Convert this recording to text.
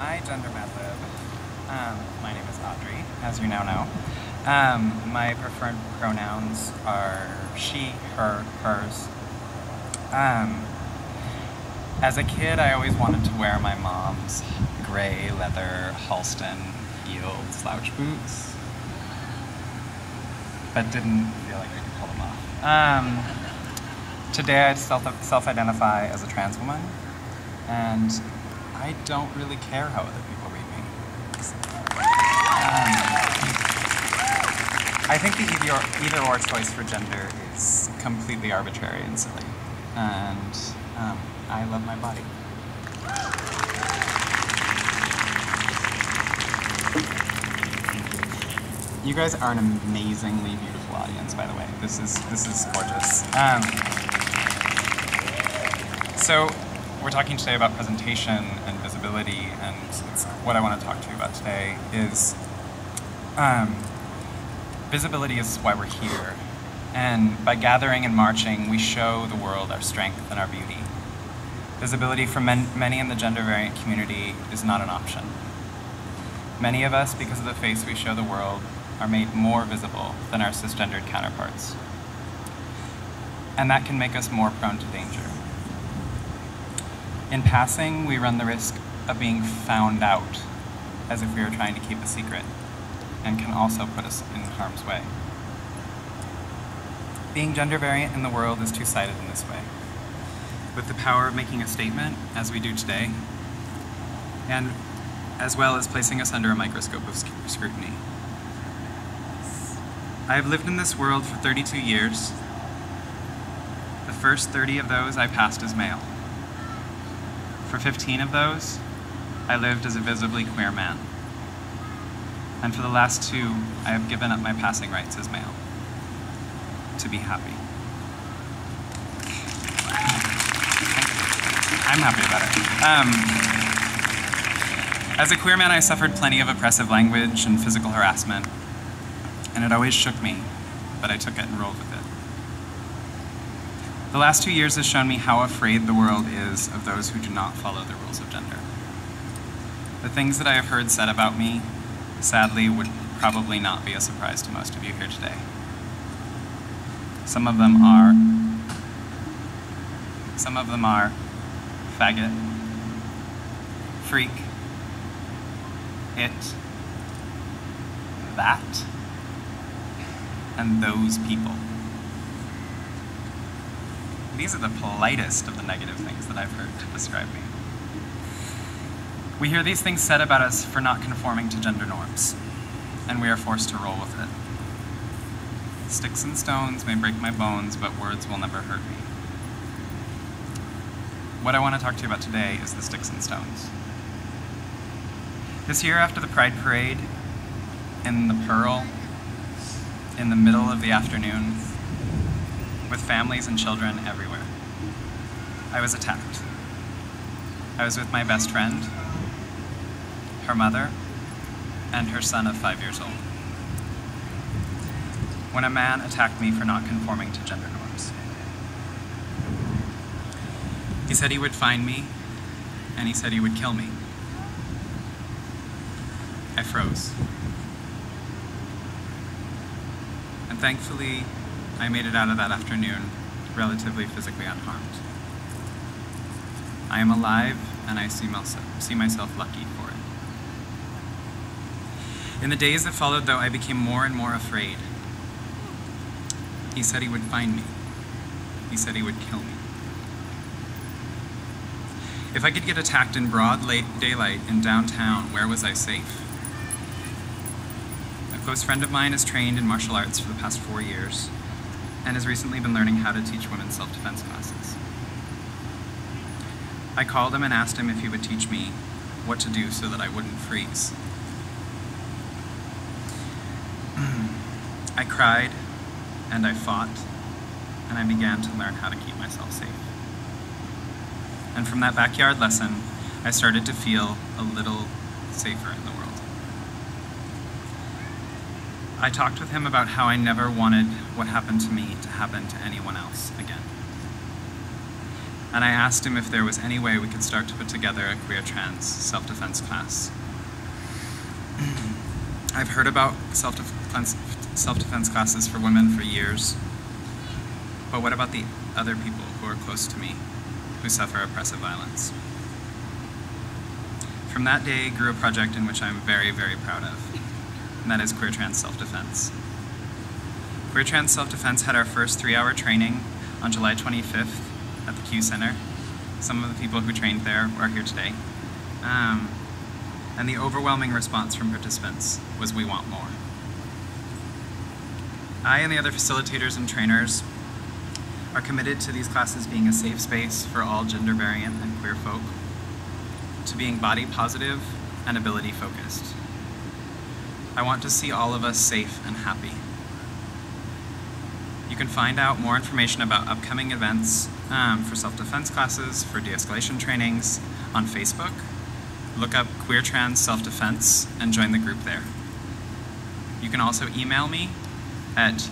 My gender medlib. My name is Audrey, as you now know. My preferred pronouns are she, her, hers. As a kid, I always wanted to wear my mom's gray leather Halston heeled slouch boots, but didn't feel like I could pull them off. Today, I self-identify as a trans woman, and I don't really care how other people read me. I think the either-or choice for gender is completely arbitrary and silly, and I love my body. You guys are an amazingly beautiful audience, by the way. This is gorgeous. So we're talking today about presentation and visibility, and what I want to talk to you about today is visibility is why we're here. And by gathering and marching, we show the world our strength and our beauty. Visibility for many in the gender variant community is not an option. Many of us, because of the face we show the world, are made more visible than our cisgendered counterparts. And that can make us more prone to danger. In passing, we run the risk of being found out, as if we were trying to keep a secret, and can also put us in harm's way. Being gender variant in the world is two-sided in this way, with the power of making a statement, as we do today, and as well as placing us under a microscope of scrutiny. I have lived in this world for 32 years. The first 30 of those I passed as male. For 15 of those, I lived as a visibly queer man. And for the last 2, I have given up my passing rights as male, to be happy. I'm happy about it. As a queer man, I suffered plenty of oppressive language and physical harassment, and it always shook me, but I took it and rolled with it. The last 2 years has shown me how afraid the world is of those who do not follow the rules of gender. The things that I have heard said about me, sadly, would probably not be a surprise to most of you here today. Some of them are faggot, freak, it, that, and those people. These are the politest of the negative things that I've heard to describe me. We hear these things said about us for not conforming to gender norms, and we are forced to roll with it. Sticks and stones may break my bones, but words will never hurt me. What I want to talk to you about today is the sticks and stones. This year, after the Pride Parade, in the Pearl, in the middle of the afternoon, with families and children everywhere, I was attacked. I was with my best friend, her mother, and her son of 5 years old, when a man attacked me for not conforming to gender norms. He said he would find me, and he said he would kill me. I froze. And thankfully, I made it out of that afternoon relatively physically unharmed. I am alive, and I see myself lucky for it. In the days that followed, though, I became more and more afraid. He said he would find me. He said he would kill me. If I could get attacked in broad daylight in downtown, where was I safe? A close friend of mine is trained in martial arts for the past 4 years, and has recently been learning how to teach women self-defense classes. I called him and asked him if he would teach me what to do so that I wouldn't freeze. I cried, and I fought, and I began to learn how to keep myself safe. And from that backyard lesson, I started to feel a little safer in the world. I talked with him about how I never wanted what happened to me to happen to anyone else again. and I asked him if there was any way we could start to put together a queer trans self-defense class. I've heard about self-defense classes for women for years, but what about the other people who are close to me, who suffer oppressive violence? From that day grew a project in which I'm very, very proud of, and that is Queer Trans Self-Defense. Queer Trans Self-Defense had our first 3-hour training on July 25th at the Q Center. Some of the people who trained there are here today. And the overwhelming response from participants was, "We want more." I and the other facilitators and trainers are committed to these classes being a safe space for all gender variant and queer folk, to being body positive and ability focused. I want to see all of us safe and happy. You can find out more information about upcoming events for self-defense classes, for de-escalation trainings on Facebook. Look up Queer Trans Self-Defense and join the group there. You can also email me at